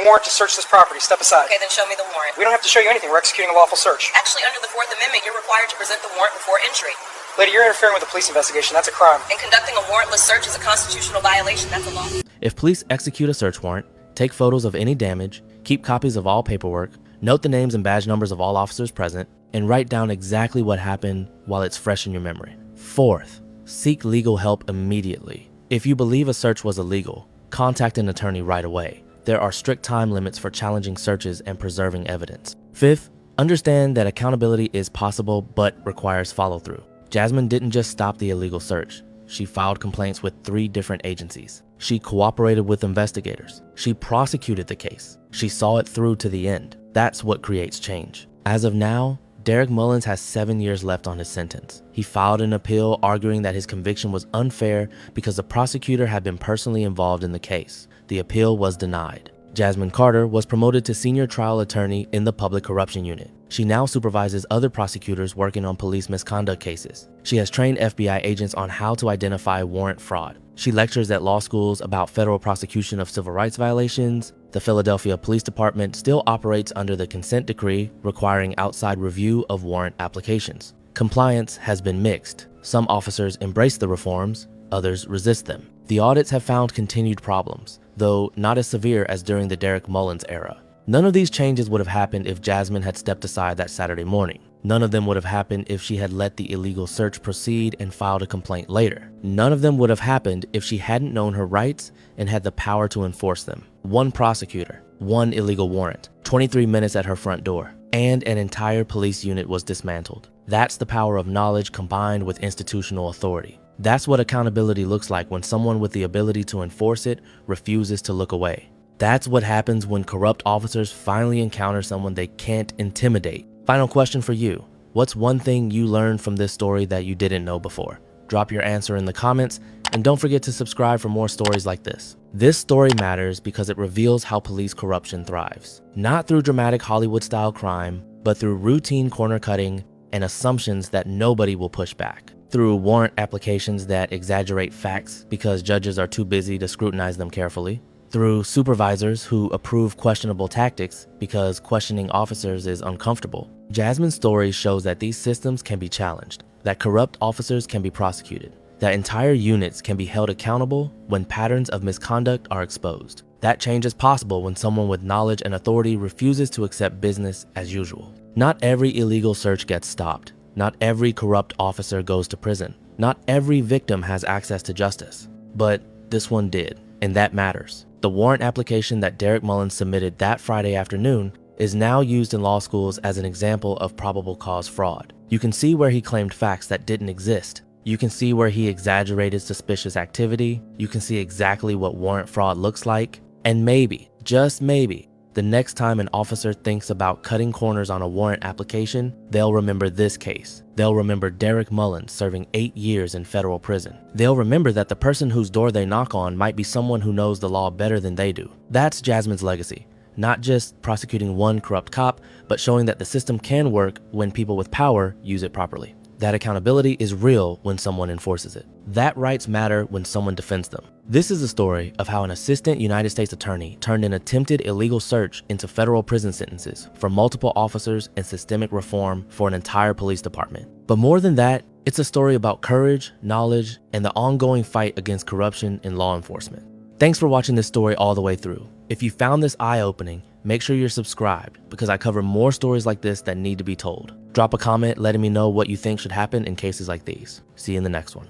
warrant to search this property. Step aside. Okay, then show me the warrant. We don't have to show you anything. We're executing a lawful search. Actually, under the Fourth Amendment, you're required to present the warrant before entry. Lady, you're interfering with a police investigation. That's a crime. And conducting a warrantless search is a constitutional violation. That's a law. If police execute a search warrant, take photos of any damage, keep copies of all paperwork, note the names and badge numbers of all officers present, and write down exactly what happened while it's fresh in your memory. Fourth, seek legal help immediately. If you believe a search was illegal, contact an attorney right away. There are strict time limits for challenging searches and preserving evidence. Fifth, understand that accountability is possible but requires follow-through. Jasmine didn't just stop the illegal search. She filed complaints with 3 different agencies. She cooperated with investigators. She prosecuted the case. She saw it through to the end. That's what creates change. As of now, Derek Mullins has 7 years left on his sentence. He filed an appeal arguing that his conviction was unfair because the prosecutor had been personally involved in the case. The appeal was denied. Jasmine Carter was promoted to senior trial attorney in the public corruption unit. She now supervises other prosecutors working on police misconduct cases. She has trained FBI agents on how to identify warrant fraud. She lectures at law schools about federal prosecution of civil rights violations. The Philadelphia Police Department still operates under the consent decree requiring outside review of warrant applications. Compliance has been mixed. Some officers embrace the reforms, others resist them. The audits have found continued problems, though not as severe as during the Derek Mullins era. None of these changes would have happened if Jasmine had stepped aside that Saturday morning. None of them would have happened if she had let the illegal search proceed and filed a complaint later. None of them would have happened if she hadn't known her rights and had the power to enforce them. One prosecutor, one illegal warrant, 23 minutes at her front door, and an entire police unit was dismantled. That's the power of knowledge combined with institutional authority. That's what accountability looks like when someone with the ability to enforce it refuses to look away. That's what happens when corrupt officers finally encounter someone they can't intimidate. Final question for you. What's one thing you learned from this story that you didn't know before? Drop your answer in the comments, and don't forget to subscribe for more stories like this. This story matters because it reveals how police corruption thrives. Not through dramatic Hollywood-style crime, but through routine corner cutting and assumptions that nobody will push back. Through warrant applications that exaggerate facts because judges are too busy to scrutinize them carefully. Through supervisors who approve questionable tactics because questioning officers is uncomfortable. Jasmine's story shows that these systems can be challenged, that corrupt officers can be prosecuted, that entire units can be held accountable when patterns of misconduct are exposed. That change is possible when someone with knowledge and authority refuses to accept business as usual. Not every illegal search gets stopped. Not every corrupt officer goes to prison. Not every victim has access to justice. But this one did, and that matters. The warrant application that Derek Mullins submitted that Friday afternoon is now used in law schools as an example of probable cause fraud. You can see where he claimed facts that didn't exist. You can see where he exaggerated suspicious activity. You can see exactly what warrant fraud looks like. And maybe, just maybe, the next time an officer thinks about cutting corners on a warrant application, they'll remember this case. They'll remember Derek Mullins serving 8 years in federal prison. They'll remember that the person whose door they knock on might be someone who knows the law better than they do. That's Jasmine's legacy. Not just prosecuting one corrupt cop, but showing that the system can work when people with power use it properly. That accountability is real when someone enforces it. That rights matter when someone defends them. This is a story of how an assistant United States attorney turned an attempted illegal search into federal prison sentences for multiple officers and systemic reform for an entire police department. But more than that, it's a story about courage, knowledge, and the ongoing fight against corruption in law enforcement. Thanks for watching this story all the way through. If you found this eye-opening, make sure you're subscribed because I cover more stories like this that need to be told. Drop a comment letting me know what you think should happen in cases like these. See you in the next one.